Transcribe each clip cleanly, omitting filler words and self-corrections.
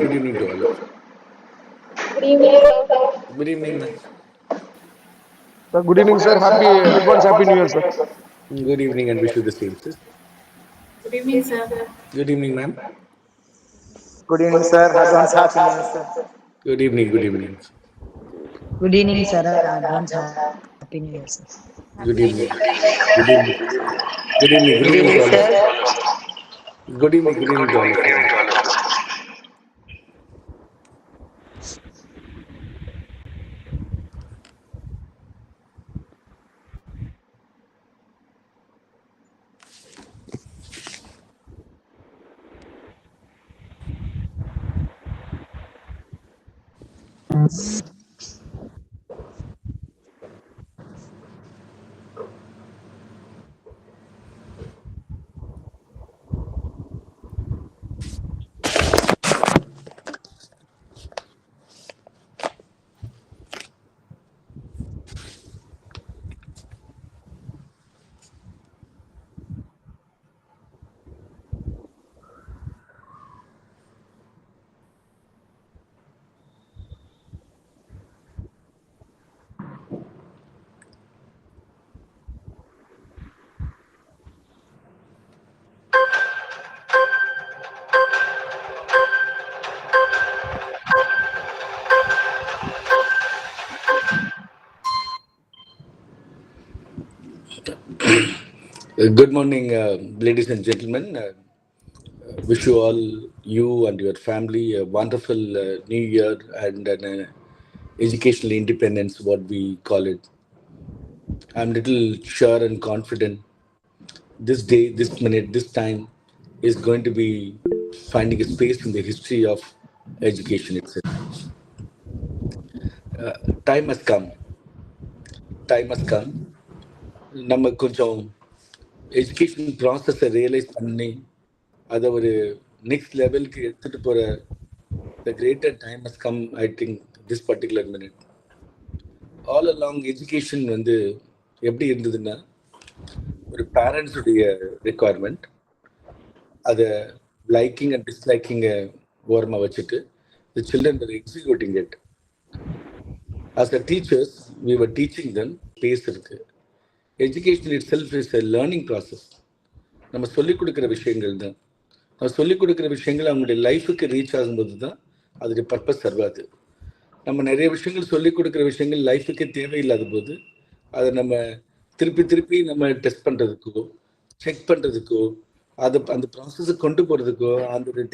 Good evening to all of you. Good evening, sir. Good evening, ma'am. Sir, good evening, sir. Advance Happy New Year, sir. Good evening and wish you the same, sir. Good evening, sir. Good evening, ma'am. Good evening, sir. Advance Happy New Year, sir. Good evening, good evening. Good evening, sir. Advance Happy New Year, sir. Good evening. Good evening. Good evening. Good evening to all of you. Good evening to all of you. Good morning, ladies and gentlemen. Wish you all, you and your family, a wonderful new year and an educational independence, what we call it. I'm little sure and confident this day, this minute, this time is going to be finding a space in the history of education itself. Time has come. Time has come. நம்ம கொஞ்சம் education ப்ராசஸை realise பண்ணி அதை ஒரு next லெவலுக்கு எடுத்துகிட்டு போகிற த greater time has come I think this particular minute. All along education வந்து எப்படி இருந்ததுன்னா ஒரு பேரண்ட்ஸுடைய ரெக்குவயர்மெண்ட், அதை லைக்கிங் அண்ட் டிஸ்லைக்கிங்கை ஓரமாக வச்சுட்டு தி children were executing it. As a teachers, we were teaching them base இருக்கு. Education itself is a learning process. நம்ம சொல்லிக் கொடுக்குற விஷயங்கள் தான், நம்ம சொல்லிக் கொடுக்குற விஷயங்கள் அவங்களுடைய லைஃபுக்கு ரீச் ஆகும்போது தான் அதோடைய பர்பஸ் சர்வாது. நம்ம நிறைய விஷயங்கள் சொல்லிக் கொடுக்குற விஷயங்கள் லைஃபுக்கே தேவையில்லாத போது அதை நம்ம திருப்பி திருப்பி நம்ம டெஸ்ட் பண்ணுறதுக்கோ செக் பண்ணுறதுக்கோ அதை அந்த ப்ராசஸை கொண்டு போகிறதுக்கோ அந்த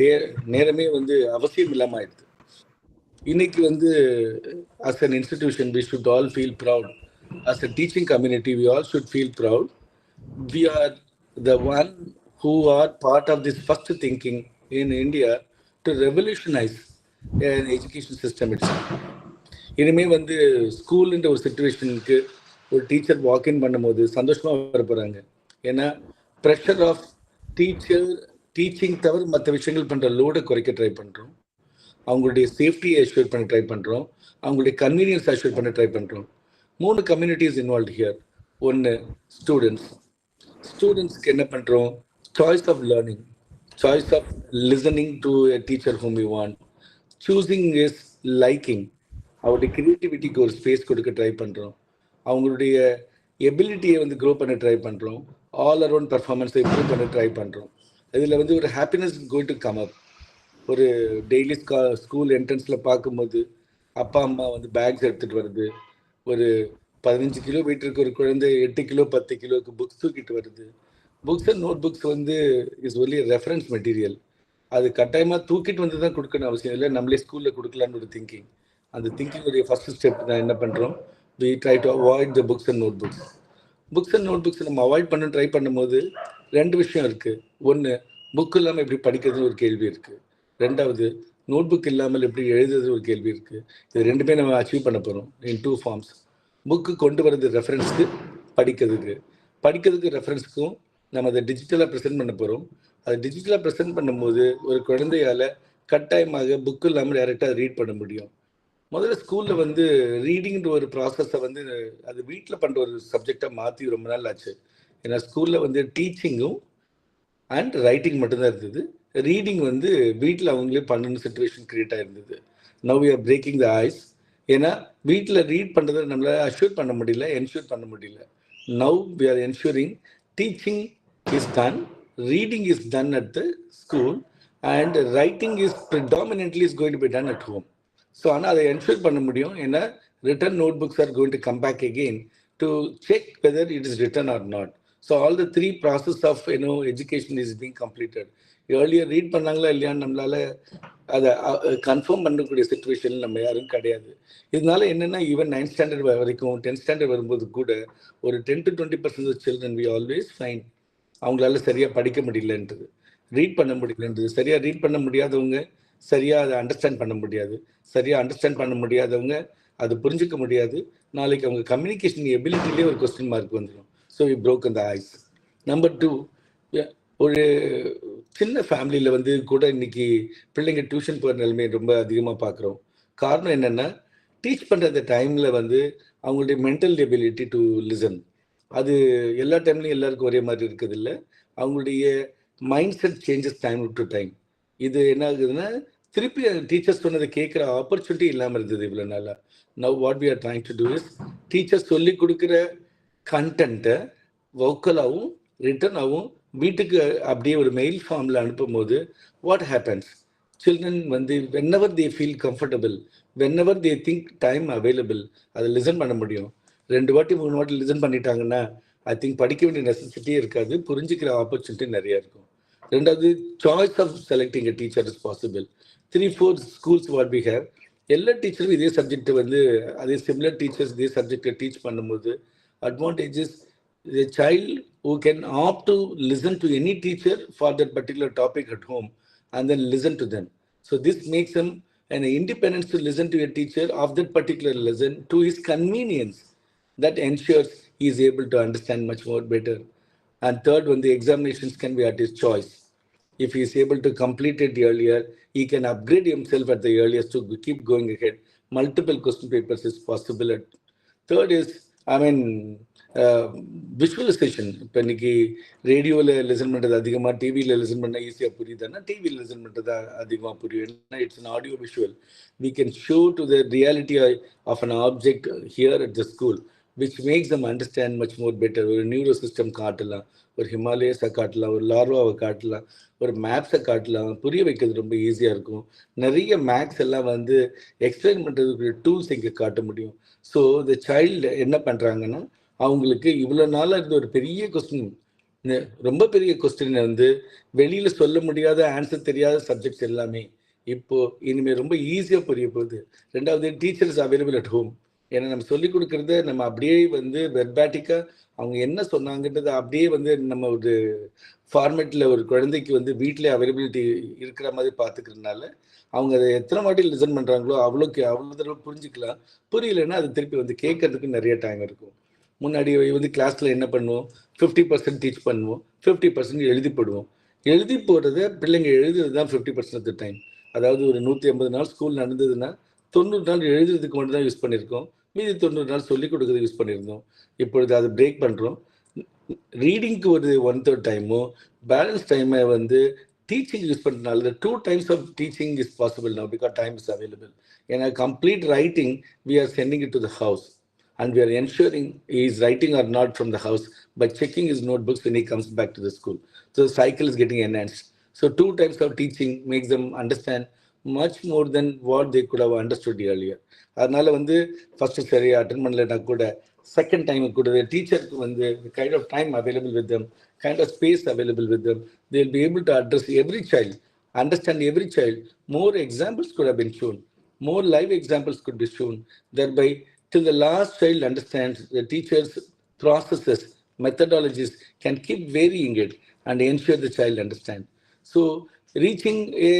நேரமே வந்து அவசியம் இல்லாமல் ஆயிடுது. இன்னைக்கு வந்து as an institution we should all feel proud. As a teaching community we all should feel proud. We are the one who are part of this first thinking in India to revolutionize an education system itself. இனிமே வந்து ஸ்கூல்ன்ற ஒரு சிச்சுவேஷனுக்கு ஒரு teacher walk-in பண்ணும்போது சந்தோஷமாக வர போகிறாங்க. ஏன்னா pressure of teaching தவிர மற்ற விஷயங்கள் பண்ணுற லோடை குறைக்க ட்ரை பண்ணுறோம். அவங்களுடைய சேஃப்டியை அஷ்யூர் பண்ண ட்ரை பண்ணுறோம். அவங்களுடைய கன்வீனியன்ஸ் அஷ்யூர் பண்ண ட்ரை பண்ணுறோம். 3 கம்யூனிட்டிஸ் இன்வால்வ் ஹியர். ஒன்று ஸ்டூடெண்ட்ஸ்க்கு என்ன பண்ணுறோம்? Choice of learning, choice of listening to a teacher whom you want. Choosing is liking. அவருடைய கிரியேட்டிவிட்டிக்கு ஒரு ஸ்பேஸ் கொடுக்க ட்ரை பண்ணுறோம். அவங்களுடைய எபிலிட்டியை வந்து க்ரோ பண்ண ட்ரை பண்ணுறோம். ஆல் அரவுண்ட் பர்ஃபார்மன்ஸை இம்ப்ரூவ் பண்ண ட்ரை பண்ணுறோம். இதில் வந்து ஒரு happiness going to come up. ஒரு டெய்லி ஸ்கூல் என்ட்ரன்ஸில் பார்க்கும்போது அப்பா அம்மா வந்து பேக்ஸ் எடுத்துகிட்டு வருது. ஒரு 15 கிலோ வீட்டிற்கு ஒரு குழந்தை 8 கிலோ 10 கிலோவுக்கு புக்ஸ் தூக்கிட்டு வருது. புக்ஸ் அண்ட் நோட் புக்ஸ் வந்து இஸ் ஒன்லி ரெஃபரன்ஸ் மெட்டீரியல். அது கட்டாயமாக தூக்கிட்டு வந்து தான் கொடுக்கணும் அவசியம் இல்லை, நம்மளே ஸ்கூலில் கொடுக்கலான்னு ஒரு திங்கிங். அந்த திங்கிங்குடைய ஃபர்ஸ்ட் ஸ்டெப் நான் என்ன பண்ணுறோம்? We try to avoid the books and notebooks. Books and notebooks நம்ம அவாய்ட் பண்ண ட்ரை பண்ணும்போது 2 விஷயம் இருக்குது. ஒன்று, புக் இல்லாமல் எப்படி படிக்கிறதுன்னு ஒரு கேள்வி இருக்குது. 2வது, நோட் புக் இல்லாமல் எப்படி எழுதுறது ஒரு கேள்வி இருக்குது. இது 2மே நம்ம அச்சீவ் பண்ண போகிறோம் இன் 2 ஃபார்ம்ஸ். புக்கு கொண்டு வரது ரெஃபரன்ஸுக்கு, படிக்கிறதுக்கு ரெஃபரன்ஸுக்கும் நம்ம அதை டிஜிட்டலாக ப்ரெசென்ட் பண்ண போகிறோம். அதை டிஜிட்டலாக ப்ரெசென்ட் பண்ணும்போது ஒரு குழந்தையால் கட்டாயமாக புக்கு இல்லாமல் டேரெக்டாக ரீட் பண்ண முடியும். முதல்ல ஸ்கூலில் வந்து ரீடிங்கிற ஒரு ப்ராசஸை வந்து அது வீட்டில் பண்ணுற ஒரு சப்ஜெக்டாக மாற்றி ரொம்ப நாள் ஆச்சு. ஏன்னா ஸ்கூலில் வந்து டீச்சிங்கும் அண்ட் ரைட்டிங் மட்டும்தான் இருந்தது. ரீடிங் வந்து வீட்டில் அவங்களே பண்ணணும் சுச்சுவேஷன் கிரியேட் ஆயிருந்தது. Now we are breaking the ice. ஏன்னா வீட்டில் ரீட் பண்ணுறதை நம்மளால் அஷ்யூர் பண்ண முடியல, என்ஷூர் பண்ண முடியல. Now we are ensuring teaching is done, reading is done at the school and writing is predominantly is going to be done at home. So ஆனால் அதை என்ஷூர் பண்ண முடியும். ஏன்னா written notebooks are going to come back again to check whether it is written or not. So all the 3 process of education is being completed. Earlier read பண்ணாங்களா இல்லையான்னு நம்மளால அதை confirm பண்ணக்கூடிய சுச்சுவேஷன் நம்ம யாரும் கிடையாது. இதனால என்னென்னா ஈவன் 9th standard வரைக்கும் 10th standard வரும்போது கூட ஒரு 10 to 20% children we always fine அவங்களால சரியாக படிக்க முடியலன்றது, ரீட் பண்ண முடியலன்றது. சரியாக ரீட் பண்ண முடியாதவங்க சரியாக அதை அண்டர்ஸ்டாண்ட் பண்ண முடியாது, சரியாக அண்டர்ஸ்டாண்ட் பண்ண முடியாதவங்க அது புரிஞ்சிக்க முடியாது. நாளைக்கு அவங்க கம்யூனிகேஷன் எபிலிட்டிலே ஒரு கொஸ்டின் மார்க் வந்துடும். ஸோ வி ப்ரோக் அந்த ஐஸ். நம்பர் 2, ஒரு சின்ன ஃபேமிலியில் வந்து கூட இன்னைக்கு பிள்ளைங்க டியூஷன் போகிற நிலைமை ரொம்ப அதிகமாக பார்க்குறோம். காரணம் என்னென்னா டீச் பண்ணுற அந்த டைமில் வந்து அவங்களுடைய மென்டல் எபிலிட்டி டு லிசன் அது எல்லா டைம்லையும் எல்லாருக்கும் ஒரே மாதிரி இருக்குது இல்லை. அவங்களுடைய mind set changes time to time. இது என்ன ஆகுதுன்னா திருப்பி டீச்சர்ஸ் சொன்னதை கேட்குற ஆப்பர்ச்சுனிட்டி இல்லாமல் இருந்தது இவ்வளோ நாளாக. Now what we are trying to do is teachers சொல்லி கொடுக்குற கண்டென்ட்டை வோக்கலாகவும் ரிட்டனாகவும் வீட்டுக்கு அப்படியே ஒரு மெயில் ஃபார்மில் அனுப்பும்போது வாட் ஹேப்பன்ஸ், சில்ட்ரன் வந்து whenever they feel comfortable, whenever they think time available அதை லிசன் பண்ண முடியும். 2 வாட்டி 3 வாட்டி லிசன் பண்ணிட்டாங்கன்னா ஐ திங்க் படிக்க வேண்டிய நெசசிட்டியே இருக்காது, புரிஞ்சுக்கிற ஆப்பர்ச்சுனிட்டி நிறையா இருக்கும். ரெண்டாவது choice of selecting a teacher is possible. 3-4 schools what we have எல்லா டீச்சரும் இதே சப்ஜெக்ட் வந்து அதே சிமிலர் டீச்சர்ஸ் இதே சப்ஜெக்டை டீச் பண்ணும்போது advantages the child who can opt to listen to any teacher for that particular topic at home and then listen to them. So this makes him an independence to listen to a teacher of that particular lesson to his convenience. That ensures he is able to understand much more better. And third, when the examinations can be at his choice. If he is able to complete it earlier, he can upgrade himself at the earliest to keep going ahead. Multiple question papers is possible. Third is, visualisation. இப்போ இன்னைக்கு ரேடியோவில் listen பண்ணுறது அதிகமாக, டிவியில் listen பண்ணால் ஈஸியாக புரியுதுன்னா டிவியில் listen பண்ணுறது அதிகமாக புரியும். ஏன்னா it's an audio visual. We can show to the reality of an object here at the school which makes them understand much more better. ஒரு நியூரோ சிஸ்டம் காட்டலாம், ஒரு ஹிமாலயஸை காட்டலாம், ஒரு லார்வாவை காட்டலாம், ஒரு மேப்ஸை காட்டலாம். புரிய வைக்கிறது ரொம்ப ஈஸியாக இருக்கும். நிறைய மேக்ஸ் எல்லாம் வந்து எக்ஸ்பிளைன் பண்ணுறதுக்கு டூல்ஸ் இங்கே காட்ட முடியும். ஸோ த சைல்டு என்ன பண்ணுறாங்கன்னா அவங்களுக்கு இவ்வளோ நாளாக இருந்த ஒரு பெரிய கொஸ்டின், ரொம்ப பெரிய கொஸ்டின் வந்து வெளியில் சொல்ல முடியாத ஆன்சர் தெரியாத சப்ஜெக்ட்ஸ் எல்லாமே இப்போ இனிமேல் ரொம்ப ஈஸியாக புரிய போகுது. ரெண்டாவது டீச்சர்ஸ் அவைலபிள் அட் ஹோம். ஏன்னா நம்ம சொல்லிக் கொடுக்குறத நம்ம அப்படியே வந்து வெர்பாட்டிக்காக அவங்க என்ன சொன்னாங்கன்றதை அப்படியே வந்து நம்ம ஒரு ஃபார்மேட்டில் ஒரு குழந்தைக்கு வந்து வீட்டிலே அவைலபிலிட்டி இருக்கிற மாதிரி பார்த்துக்கிறதுனால அவங்க அதை எத்தனை வாட்டி லிசன் பண்ணுறாங்களோ அவ்வளோ தடவை புரிஞ்சுக்கலாம். புரியலைன்னா அது திருப்பி வந்து கேட்கறதுக்கு நிறைய டைம் இருக்கும். முன்னாடி வந்து கிளாஸில் என்ன பண்ணுவோம், 50% டீச் பண்ணுவோம், 50% எழுதி போடுவோம். எழுதி போடுறத பிள்ளைங்க எழுதுறது தான் 50% ஆஃப் த டைம். அதாவது ஒரு 150 நாள் ஸ்கூல் நடந்ததுன்னா 90 நாள் எழுதுறதுக்கு மட்டும் தான் யூஸ் பண்ணியிருக்கோம், மீதி 90 நாள் சொல்லிக் கொடுக்குறது யூஸ் பண்ணியிருந்தோம். இப்பொழுது அதை பிரேக் பண்ணுறோம். ரீடிங்க்கு ஒரு 1/3 டைமோ பேலன்ஸ் டைமை வந்து டீச்சிங் யூஸ் பண்ணுறதுனால 2 times of teaching is possible now because time is available. ஏன்னா complete writing we are sending it to the house and we are ensuring he is writing or not from the house by checking his notebooks when he comes back to the school. So the cycle is getting enhanced. So 2 times of teaching makes them understand much more than what they could have understood earlier. அதனால வந்து first சரியாக attend பண்ணலைன்னா கூட second time கூட டீச்சருக்கு வந்து kind of time available with them, kind of space available with them, they will be able to address every child, understand every child. More examples could have been shown, more live examples could be shown, thereby till the last child understands the teacher's processes, methodologies can keep varying it and ensure the child understands. So reaching a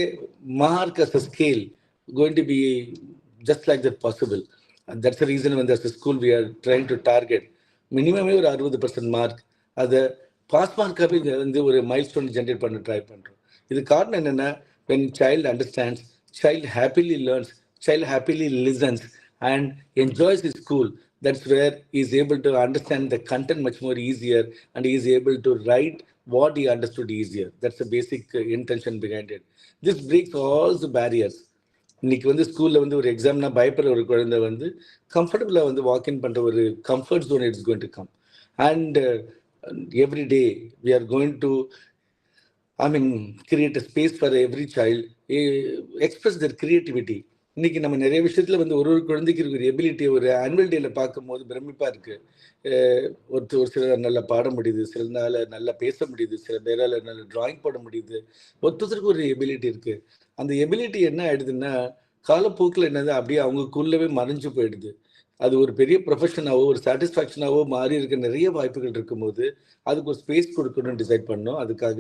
mark as a scale going to be just like that possible. And that's the reason when there's a school we are trying to target minimum ஒரு 60% mark. அதை pass மார்க்காகவே வந்து ஒரு mile stone generate பண்ண try பண்ணுறோம். இது காரணம் என்னென்னா when child understands, child happily learns, child happily listens and enjoys his school. That's where he is able to understand the content much more easier and he is able to write what he understood easier. That's the basic intention behind it. This breaks all the barriers. இன்னைக்கு வந்து ஸ்கூல்ல வந்து ஒரு எக்ஸாம்னா பயப்படுற ஒரு குழந்தை வந்து கம்ஃபர்டபுளா வந்து வாக்இன் பண்ற ஒரு comfort zone it's going to come. And every day we are going to create a space for every child, express their creativity. இன்னைக்கு நம்ம நிறைய விஷயத்துல வந்து ஒரு குழந்தைக்கு இருக்கிற எபிலிட்டி ஒரு ஆனுவல் டேல பார்க்கும்போது பிரமிப்பா இருக்கு. ஒரு சிலர் நல்லா பாட முடியுது, சிலனால நல்லா பேச முடியுது, சில பேரால நல்ல டிராயிங் போட முடியுது. ஒருத்தருக்கு ஒரு எபிலிட்டி இருக்கு. அந்த எபிலிட்டி என்ன ஆயிடுதுன்னா காலப்போக்கில் என்னது அப்படியே அவங்களுக்குள்ளவே மறைஞ்சு போயிடுது. அது ஒரு பெரிய ப்ரொஃபஷனாவோ ஒரு சாட்டிஸ்ஃபேக்ஷனாவோ மாறி இருக்க நிறைய வாய்ப்புகள் இருக்கும்போது அதுக்கு ஒரு ஸ்பேஸ் கொடுக்கணும்னு டிசைட் பண்ணோம். அதுக்காக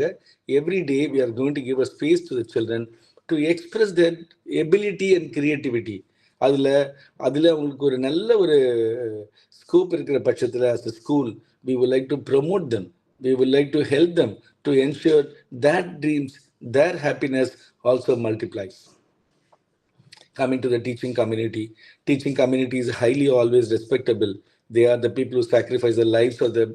every day we are going to give a space to the children to express that ability and creativity. அதில் அவங்களுக்கு ஒரு நல்ல ஒரு ஸ்கோப் இருக்கிற பட்சத்தில் as a school we would like to promote them, we would like to help them to ensure that dreams, their happiness also multiplies. Coming to the teaching community is highly always respectable. They are the people who sacrifice their lives for them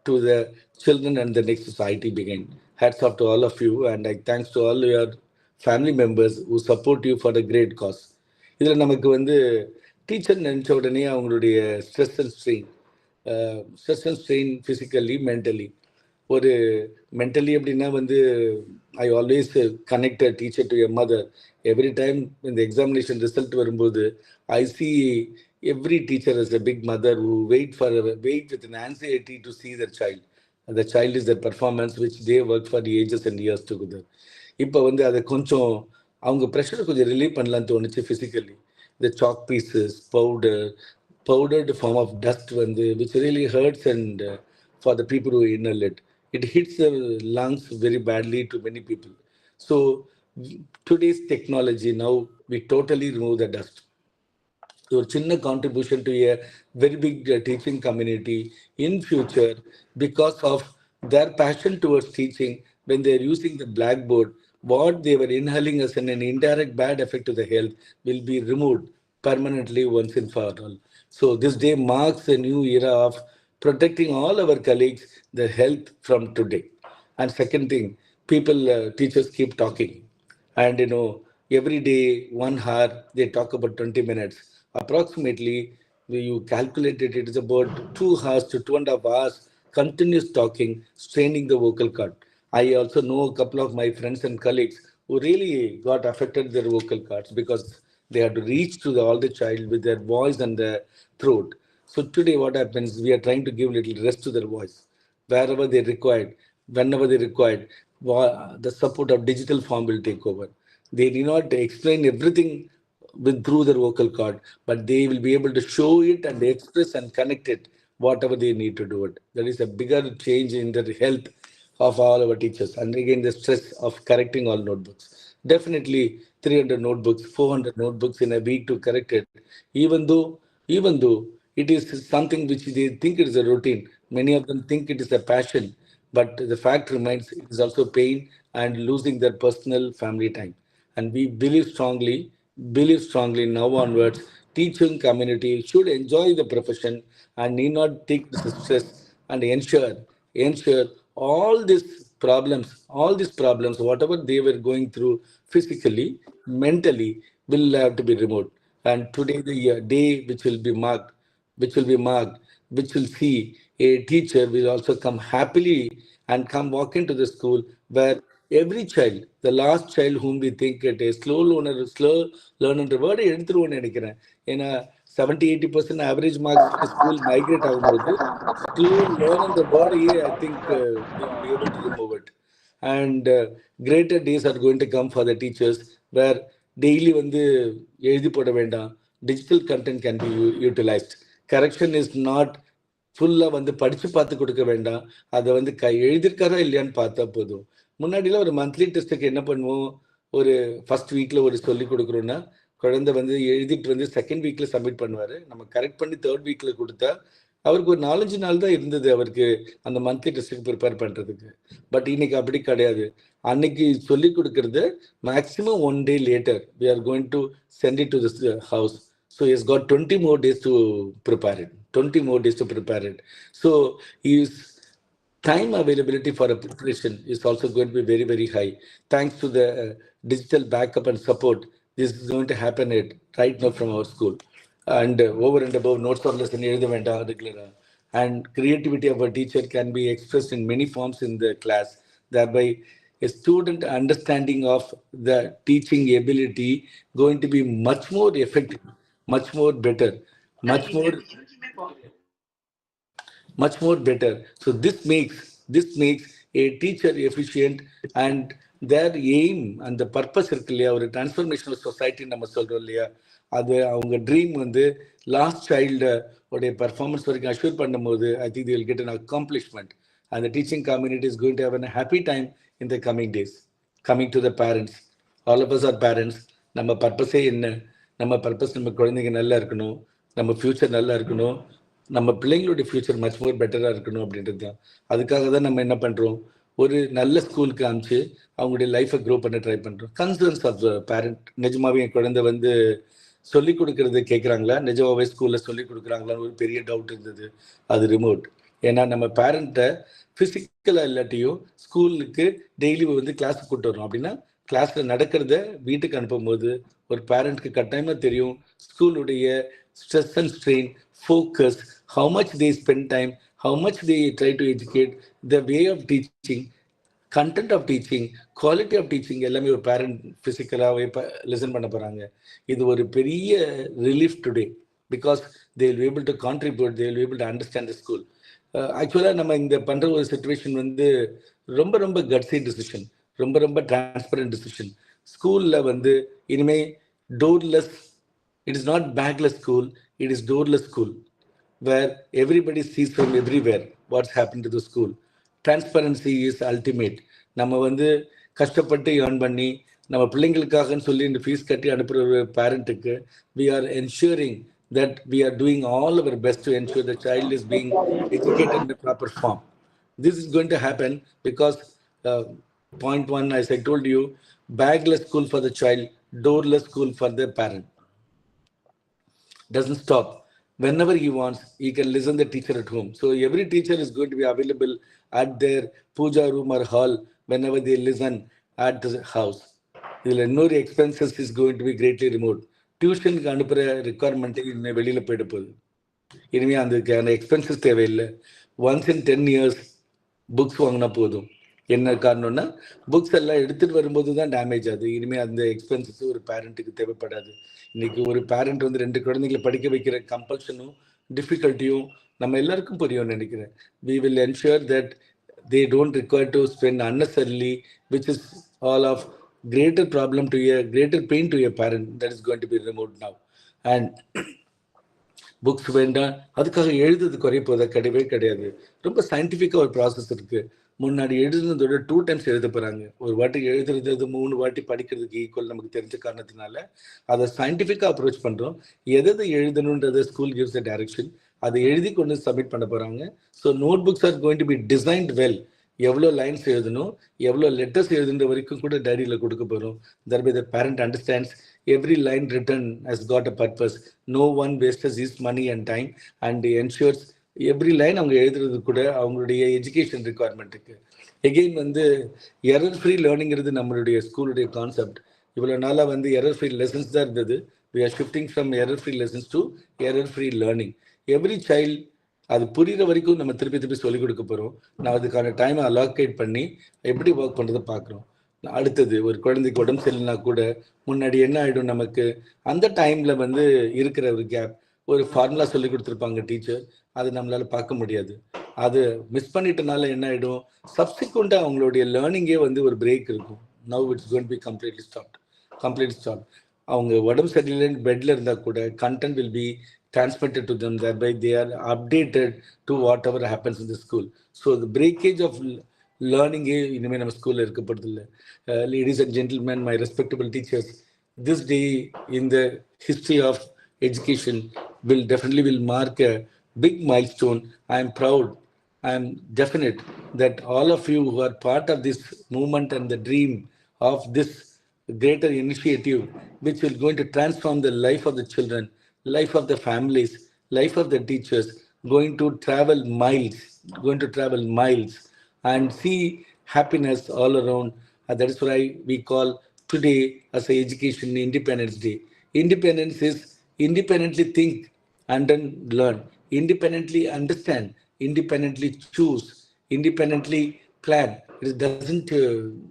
to the children and the next society begin. Hats off to all of you, and I thanks to all your family members who support you for the great cause. இதில் நமக்கு வந்து teacher நினச்ச உடனே அவங்களுடைய stress and strain physically mentally. ஒரு mentally அப்படின்னா வந்து I always connect a teacher to a mother. Every time இந்த எக்ஸாமினேஷன் ரிசல்ட் வரும்போது I see every teacher is a big mother who wait with an anxiety to see their child. The child is their performance which they work for the ages and years together. இப்போ வந்து அதை கொஞ்சம் அவங்க ப்ரெஷரை கொஞ்சம் relieve பண்ணலான்னு தோணுச்சு physically. இந்த chalk pieces powdered form of dust வந்து which really hurts and for the people who inhale it. It hits the lungs very badly to many people. So today's technology, now we totally remove the dust. ஒரு சின்ன contribution to a very big teaching community in future because of their passion towards teaching. When they are using the blackboard, what they were inhaling as an indirect bad effect to the health will be removed permanently once and for all. So this day marks a new era of protecting all our colleagues, their health from today. And second thing, teachers keep talking. And every day, 1 hour, they talk about 20 minutes. Approximately, you calculated it is about 2 hours to 2.5 hours continuous talking, straining the vocal cord. I also know a couple of my friends and colleagues who really got affected their vocal cords because they had to reach to all the child with their voice and their throat. So today what happens, we are trying to give little rest to their voice. Wherever they required, whenever they required, the support of digital form will take over. They need not explain everything through their vocal cord, but they will be able to show it and express and connect it, whatever they need to do it. That is a bigger change in the health of all our teachers. And again, the stress of correcting all notebooks. Definitely 300 notebooks, 400 notebooks in a week to correct it. Even though it is something which they think it is a routine, many of them think it is a passion, but the fact remains it is also pain and losing their personal family time. And we believe strongly now onwards, teaching community should enjoy the profession and need not take the stress and ensure all these problems, whatever they were going through physically, mentally, will have to be removed. And today the day which will be marked, which will see a teacher will also come happily and come walk into the school where every child, the last child whom we think it is slow learner word எடுத்துருவோம்னு நினைக்கிறேன். ஏன்னா 70-80% average marks school migrate ஆகும்போது slow learner the word I think we will be able to remove it. And greater days are going to come for the teachers where daily வந்து எழுதி போட வேண்டாம், digital content can be utilized. Correction is not ஃபுல்லாக வந்து படித்து பார்த்து கொடுக்க வேண்டாம், அதை வந்து எழுதியிருக்காரா இல்லையான்னு பார்த்தா போதும். முன்னாடிலாம் ஒரு மந்த்லி டெஸ்ட்டுக்கு என்ன பண்ணுவோம், ஒரு ஃபர்ஸ்ட் வீக்கில் ஒரு சொல்லி கொடுக்குறோன்னா குழந்தை வந்து எழுதிட்டு வந்து செகண்ட் வீக்கில் சப்மிட் பண்ணுவார். நம்ம கரெக்ட் பண்ணி தேர்ட் வீக்கில் கொடுத்தா அவருக்கு ஒரு 4-5 நாள் தான் இருந்தது அவருக்கு அந்த மந்த்லி டெஸ்ட்டுக்கு ப்ரிப்பேர் பண்ணுறதுக்கு. பட் இன்னைக்கு அப்படி கிடையாது. அன்னைக்கு சொல்லி கொடுக்கறது maximum 1 day later we are going to send it to the house. So he has got 20 more days to prepare it. So he is time availability for a preparation is also going to be very, very high. Thanks to the digital backup and support, this is going to happen right now from our school. And over and above, notes or lesson regular. And creativity of a teacher can be expressed in many forms in the class. Thereby, a student understanding of the teaching ability going to be much more effective, much more better, much more better. So this makes a teacher efficient, and their aim and the purpose இருக்கு இல்லையா, ஒரு transformational society நம்ம சொல்றோம் இல்லையா, அது அவங்க dream வந்து last child உடைய பர்ஃபார்மன்ஸ் வரைக்கும் அஷ்யூர் பண்ணும்போது I think will get an accomplishment. And the teaching community is going to have a happy time in the coming days. Coming to the parents, all of us are parents. நம்ம பர்பஸே என்ன? நம்ம purpose நம்ம குழந்தைங்க நல்லா இருக்கணும், நம்ம future நல்லா இருக்கணும், நம்ம பிள்ளைங்களுடைய ஃபியூச்சர் மச் மோர் பெட்டராக இருக்கணும் அப்படின்றது தான். அதுக்காக தான் நம்ம என்ன பண்ணுறோம், ஒரு நல்ல ஸ்கூலுக்கு அனுப்பிச்சு அவங்களுடைய லைஃப்பை க்ரோ பண்ண ட்ரை பண்ணுறோம். Concerns of parent. நிஜமாவே என் குழந்தை வந்து சொல்லிக் கொடுக்கறது கேட்குறாங்களா, நிஜமாவே ஸ்கூலில் சொல்லிக் கொடுக்குறாங்களான்னு ஒரு பெரிய டவுட் இருந்தது. அது ரிமோட். ஏன்னா நம்ம பேரண்ட்டை ஃபிசிக்கலாக இல்லாட்டியும் ஸ்கூலுக்கு டெய்லி வந்து கிளாஸுக்கு கூப்பிட்டு வரோம். அப்படின்னா கிளாஸில் நடக்கிறத வீட்டுக்கு அனுப்பும்போது ஒரு பேரண்ட்க்கு கட்டாயமாக தெரியும் ஸ்கூலுடைய stress and strain, focus, how much they spend time, how much they try to educate, the way of teaching, content of teaching, quality of teaching எல்லாமே ஒரு பேரண்ட் ஃபிசிக்கலாகவே லிசன் பண்ண போகிறாங்க. இது ஒரு பெரிய relief today, because they will be able to contribute, they will be able to understand the school. ஆக்சுவலாக நம்ம இந்த பண்ணுற ஒரு சுச்சுவேஷன் வந்து ரொம்ப ரொம்ப கட்ஸி டிசிஷன், ரொம்ப ரொம்ப டிரான்ஸ்பரண்ட் டிசிஷன். ஸ்கூலில் வந்து இனிமேல் doorless, it is not bagless school, it is doorless school, where everybody sees from everywhere what's happen to the school. Transparency is ultimate. நம்ம வந்து கஷ்டப்பட்டு ஏர்ன் பண்ணி நம்ம பிள்ளைங்களுக்காகன்னு சொல்லி இந்த ஃபீஸ் கட்டி அனுப்புகிற ஒரு பேரண்ட்டுக்கு we are ensuring that we are doing all our best to ensure the child is being educated in the proper form. This is going to happen because point one, as I told you, bagless school for the child, doorless school for the parent. Doesn't stop. Whenever he wants, he can listen to the teacher at home. So every teacher is going to be available at their puja room or hall whenever they listen at the house. No expenses is going to be greatly removed. டியூஷனுக்கு அனுப்புகிற requirement இன்னும் வெளியில் போயிட போகுது. இனிமேல் அதுக்கான expenses தேவையில்லை. Once in 10 years books வாங்கினா போதும். என்ன காரணம்னா புக்ஸ் எல்லாம் எடுத்துகிட்டு வரும்போது தான் டேமேஜ் ஆகுது. இனிமேல் அந்த எக்ஸ்பென்சஸ் ஒரு பேரண்ட்டுக்கு தேவைப்படாது. இன்னைக்கு ஒரு பேரண்ட் வந்து 2 குழந்தைங்களை படிக்க வைக்கிற கம்பல்ஷனும் டிஃபிகல்ட்டியும் நம்ம எல்லாருக்கும் புரியும்னு நினைக்கிறேன். We will ensure that they don't require to spend unnecessarily, which is all of greater problem to a greater pain to a parent, that is going to be removed now. And books வேண்டாம், அதுக்காக எழுதுறது குறைய போதா? கிடையவே கிடையாது. ரொம்ப சயின்டிஃபிக்காக ஒரு ப்ராசஸ் இருக்குது. முன்னாடி எழுதுனதோட 2 times எழுத போகிறாங்க. ஒரு வாட்டி எழுதுறது 3 வாட்டி படிக்கிறதுக்கு ஈக்குவல் நமக்கு தெரிஞ்ச காரணத்தினால அதை சயின்டிஃபிக்காக அப்ரோச் பண்ணுறோம். எதை எழுதணுன்றதை ஸ்கூல் கிவ்ஸ் த டைரக்ஷன், அதை எழுதி கொண்டு சப்மிட் பண்ண போகிறாங்க. So notebooks are going to be designed well. எவ்வளோ லைன்ஸ் எழுதணும், எவ்வளோ லெட்டர்ஸ் எழுதுன்ற வரைக்கும் கூட டைரியில் கொடுக்க போகிறோம். Thereby the parent understands every line written has got a purpose. No one wastes his money and time, and ensures every line அவங்க எழுதுறது கூட அவங்களுடைய எஜுகேஷன் ரிக்குவயர்மெண்ட்டுக்கு. எகெயின் வந்து எரர் ஃப்ரீ லேர்னிங்கிறது நம்மளுடைய ஸ்கூலுடைய கான்செப்ட். இவ்வளோ நாளாக வந்து எரர் ஃப்ரீ லெசன்ஸ் தான் இருந்தது. we are shifting from error free lessons to error free learning. every child அது புரிகிற வரைக்கும் நம்ம திருப்பி சொல்லிக் கொடுக்க போகிறோம். நான் அதுக்கான டைமை அலோகேட் பண்ணி எப்படி ஒர்க் பண்ணுறதை பார்க்குறோம். அடுத்தது ஒரு குழந்தைக்கு உடம்பு சரியில்லைனா கூட முன்னாடி என்ன ஆகிடும், நமக்கு அந்த டைமில் வந்து இருக்கிற ஒரு கேப், ஒரு ஃபார்முலா சொல்லி கொடுத்துருப்பாங்க டீச்சர், அது நம்மளால் பார்க்க முடியாது. அது மிஸ் பண்ணிட்டனால என்ன ஆகிடும், சப்சிக்வெண்ட்டாக அவங்களுடைய லேர்னிங்கே வந்து ஒரு பிரேக் இருக்கும். Now it's going to be completely stop. அவங்க உடம்பு சரியில்லைன்னு பெட்டில் இருந்தால் கூட content will be transmitted to them, thereby they are updated to whatever happens in the school. So the breakage of learning இனிமேல் நம்ம ஸ்கூலில் இருக்கப்படுறதில்லை. Ladies and gentlemen, my respectable teachers, this day in the history of education will definitely mark a big milestone. I am proud, I am definite that all of you who are part of this movement and the dream of this greater initiative, which will going to transform the life of the children, life of the families, life of the teachers, going to travel miles and see happiness all around. That is why we call today as a Education Independence Day. Independence is independently think and then learn, independently understand, independently choose, independently plan. It doesn't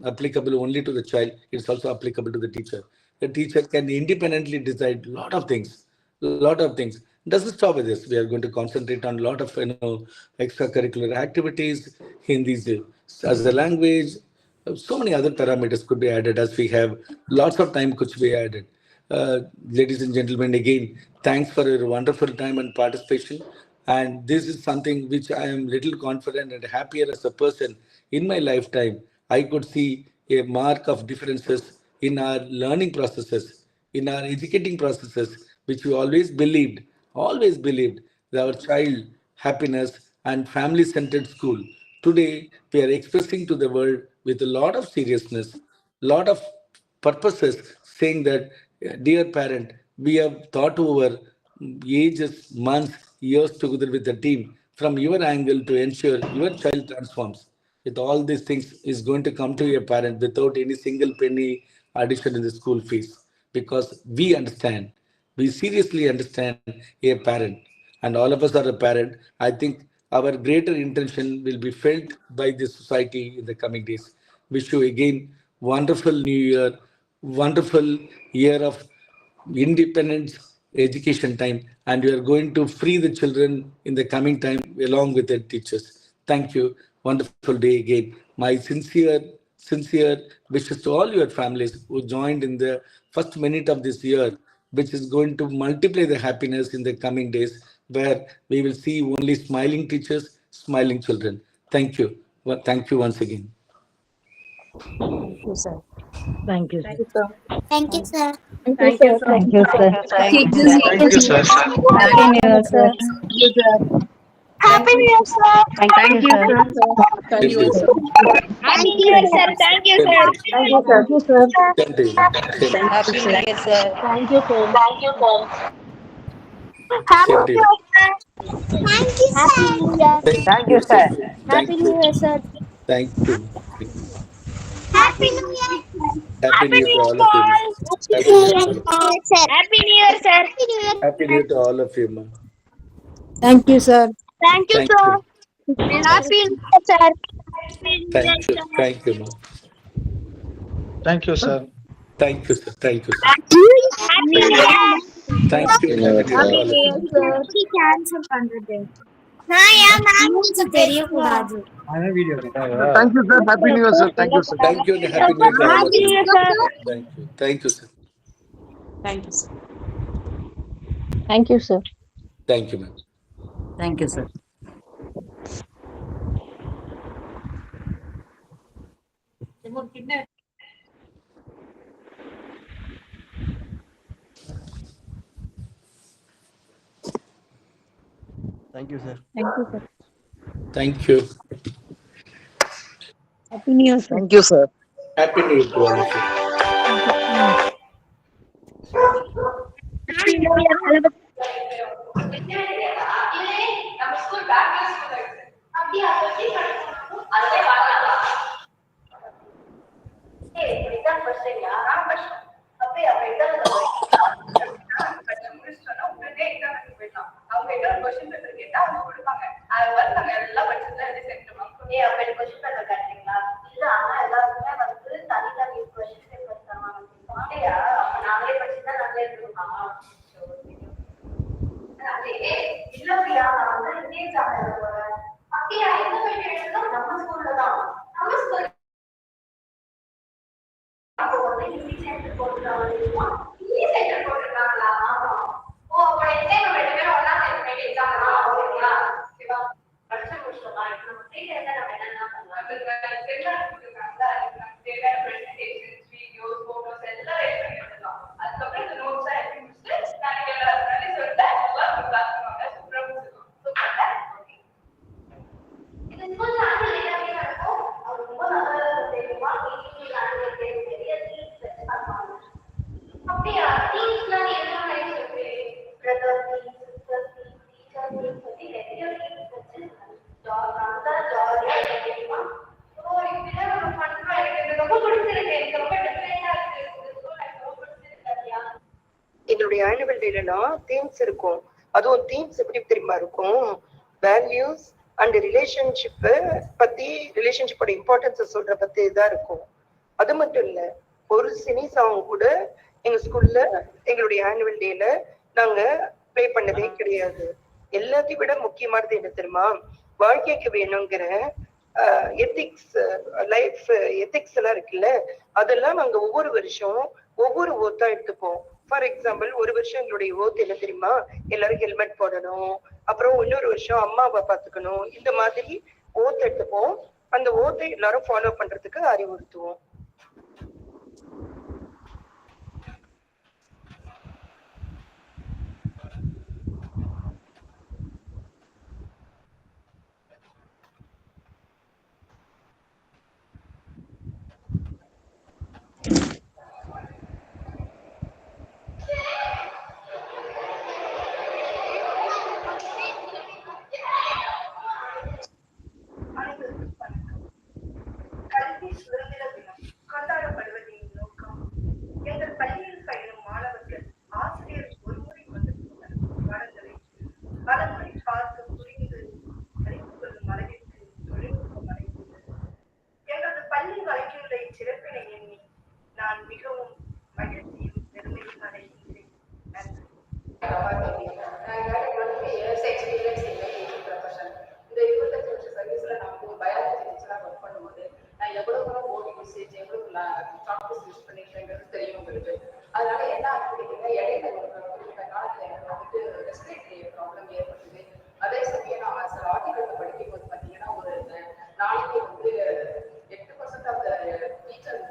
applicable only to the child, it's also applicable to the teacher. The teacher can independently decide lot of things. Doesn't stop with this. We are going to concentrate on a lot of extracurricular activities, Hindi as a language. So many other parameters could be added as we have lots of time could be added. Ladies and gentlemen, again, thanks for your wonderful time and participation. And this is something which I am little confident and happier as a person in my lifetime. I could see a mark of differences in our learning processes, in our educating processes, which we always believed that our child happiness and family centered school. Today, we are expressing to the world with a lot of seriousness, lot of purposes, saying that, dear parent, we have thought over ages, months, years together with the team from your angle to ensure your child transforms. With all these things is going to come to your parent without any single penny addition in the school fees, because we understand, we seriously understand a parent, and all of us are a parent. I think our greater intention will be felt by the society in the coming days. Wish you again wonderful new year, wonderful year of independence education time, and we are going to free the children in the coming time along with their teachers. Thank you. Wonderful day again. My sincere wishes to all your families who joined in the first minute of this year, which is going to multiply the happiness in the coming days, where we will see only smiling teachers, smiling children. Thank you. Well, thank you once again. Thank you, sir. Thank you, sir. Thank you, sir. Thank you, sir. Thank you, sir. Thank you, sir. Thank you, sir. Thank you, sir. Happy New Year, sir. Thank you, sir. Happy New Year, sir. Thank you, sir. Thank you. Happy New Year, sir. Thank you, sir. Thank you, sir. Same to you. Same, Happy New Year, sir. Thank you, sir. Thank you, sir. same to you. Thank you, sir. Thank you, sir. Thank Happy you. New Year, sir. Thank you. Happy New Year. Happy New Year to all of you. Happy New Year. Happy New Year, sir. Happy New Year. Happy New Year to all of you, ma. Thank you, sir. Thank you, Thank sir. you. Happy New Year, sir. Thank you. Thank you, ma. Thank you, sir. Thank you, sir. Thank you, sir. Happy New Year. Thank you. Happy New Year to all of you. Cancel பண்றது நான் ஏன் ma'am தெரியக்கூடாது Thank you, sir. Happy New Year, sir. Thank you, sir. Thank you and Happy New Year to all of Happy New you. Year, sir. Thank you. Thank you, sir. Thank you, sir. Thank you, sir. Thank you, ma'am. Thank you, sir. Thank you, sir. Thank you, sir. Thank you. Happy New Year, sir. Thank you, sir. Happy New Year to all of you. Happy New Year. Annual டேலாம் themes இருக்கும். அதுவும் themes எப்படி தெரியுமா இருக்கும்? Values and ரிலேஷன்ஷிப்பை பத்தி, ரிலேஷன்ஷிப்போட இம்பார்ட்டன்ஸை சொல்ற பத்தி தான் இருக்கும். அது மட்டும் இல்ல, ஒரு சினி சாங் கூட எங்க ஸ்கூல்ல எங்களுடைய ஆனுவல் டேல நாங்க ப்ளே பண்ணதே கிடையாது. எல்லாத்தையும் விட முக்கியமானது என்ன தெரியுமா? வாழ்க்கைக்கு வேணுங்கிற எத்திக்ஸ், லைஃப் எத்திக்ஸ் எல்லாம் இருக்குல்ல, அதெல்லாம் நாங்க ஒவ்வொரு வருஷம் ஒவ்வொரு ஓத்தா எடுத்துப்போம். ஃபார் எக்ஸாம்பிள், ஒரு வருஷம் எங்களுடைய ஓத்து என்ன தெரியுமா? எல்லாரும் ஹெல்மெட் போடணும், அப்புறம் இன்னொரு வருஷம் அம்மாவை பாத்துக்கணும். இந்த மாதிரி ஓத்து எடுத்துப்போம். அந்த ஓத்தை எல்லாரும் ஃபாலோ பண்றதுக்கு அறிவுறுத்துவோம். கல்வி சுதந்திர தினம் கொண்டாடப்படுவதின் நோக்கம், எங்கள் பள்ளியில் பயிலும் மாணவர்கள் ஆசிரியர் ஒருமுறை கொடுத்த பாடங்களை பலமுறை பார்த்து புரிந்து அறிந்து கொள்ளும் அளவிற்கு தொழில்நுட்பம் அடைந்துள்ளது. எங்களது பள்ளி வழங்கியுள்ள இச்சிறப்பினை எண்ணி நான் மிகவும் மகிழ்ச்சியும் பெருமையும் அடைகின்றேன். நன்றி. இந்த 25 வருஷ சர்வீஸ்ல நான் பயாலஜி டீச்சரா ஒர்க் பண்ணும்போது நான் எவ்வளவு ஓடி மெசேஜ் எவ்வளவு சாஃப்ட்வேர் யூஸ் பண்ணிருக்கேங்கிறது தெரியும் உங்களுக்கு. அதனால என்ன ஆகிட்டீங்கன்னா, இடையில ஒரு குறிப்பிட்ட காலத்துல எனக்கு வந்துட்டு ரெஸ்பிரேட்டரி ப்ராப்ளம் ஏற்பட்டது. அதே சமயம் நான் சில ஆர்டிகல் படிக்கும் போது பார்த்தீங்கன்னா, ஒரு நாளைக்கு வந்து 8% ஆஃப் டீச்சர்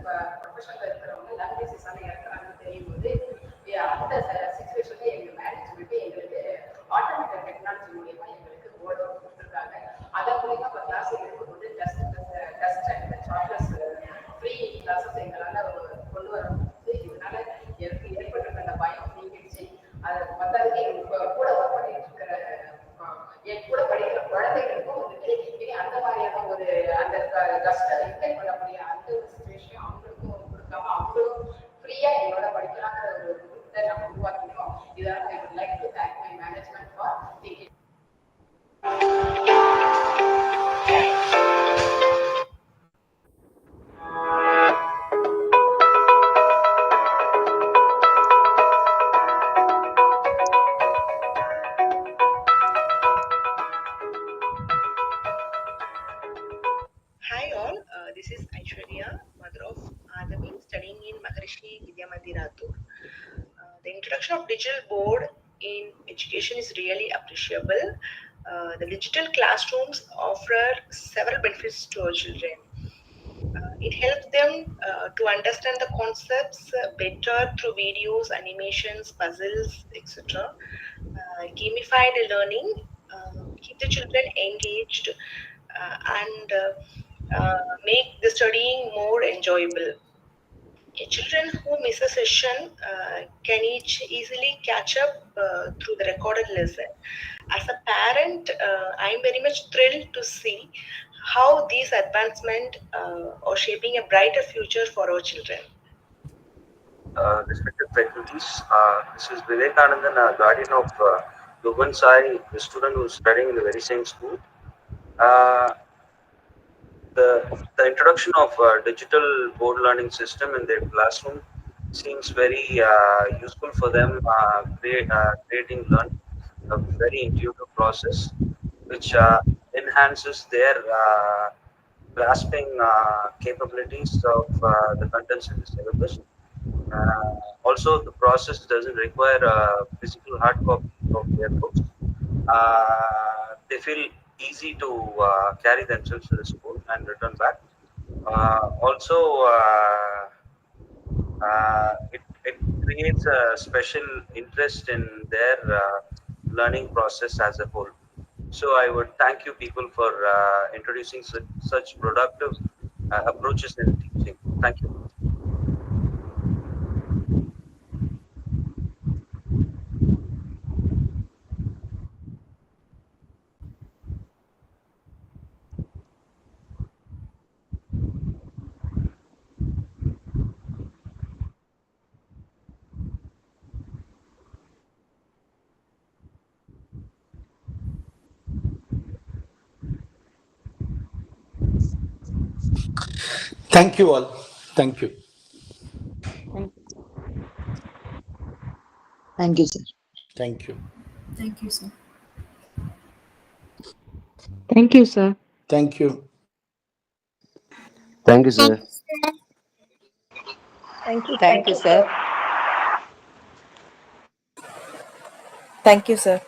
ப்ரொஃபஷன்ல இருக்கிறவங்க லங் டிசீஸால இறக்குறாங்கன்னு தெரியும் போது, அந்த சிச்சுவேஷன்ல எங்க மேனேஜ்மெண்ட் எங்களுக்கு ஆட்டோமேட்டிக் டெக்னாலஜி மூலியமா எங்களுக்கு போர்டு கொடுத்துருக்காங்க. அதன் மூலியமா இப்போ கிளாஸ் எடுக்கும்போது dust and chocolates free classes எங்களால் கொண்டு வர முடியுது. இதனால எனக்கு ஏற்பட்டிருக்க அந்த பயம் நீங்கிடுச்சு. அதை மற்றதுக்கு எங்களுக்கு கூட ஒர்க் பண்ணிட்டு இருக்கிற என் கூட படிக்கிற குழந்தைகளுக்கும் வந்துட்டு இனி அந்த மாதிரியான ஒரு அந்த டஸ்ட்டை இன்டெக்ட் பண்ண முடியாது. அந்த ஒரு சுச்சுவேஷன் அவங்களுக்கும் கொடுக்காம அவங்களும் ஃப்ரீயா எங்களோட படிக்கலாங்கிற ஒரு குரூப்பை நம்ம உருவாக்கினோம். இதனால I would like to thank my management for thinking. Hi all, this is Aishwarya, mother of Adami, studying in Maharishi Vidya Mandiratur. The introduction of digital board in education is really appreciable. The digital classrooms offer several benefits to our children. It helps them to understand the concepts better through videos, animations, puzzles, etc. Gamified learning keep the children engaged and make the studying more enjoyable. Children who miss a session can easily catch up through the recorded lesson. As a parent, I am very much thrilled to see how these advancements are shaping a brighter future for our children. Respected faculties, this is Vivekanandan, guardian of Logan Sai, the student who is studying in the very same school. The introduction of digital board learning system in their classroom seems very useful for them, creating learning, a very intuitive process which enhances their grasping capabilities of the contents in the syllabus. Also, the process doesn't require a physical hard copy of their books. They feel easy to carry themselves to the school and return back. Also, it creates a special interest in their learning process as a whole. So I would thank you people for introducing such productive approaches in teaching. Thank you. Thank you all. Thank you. Thank you, sir. Thank you. Thank you, sir. Thank you, sir. Thank you. Thank you, sir. Thank you. Thank you, sir. Thank you, sir.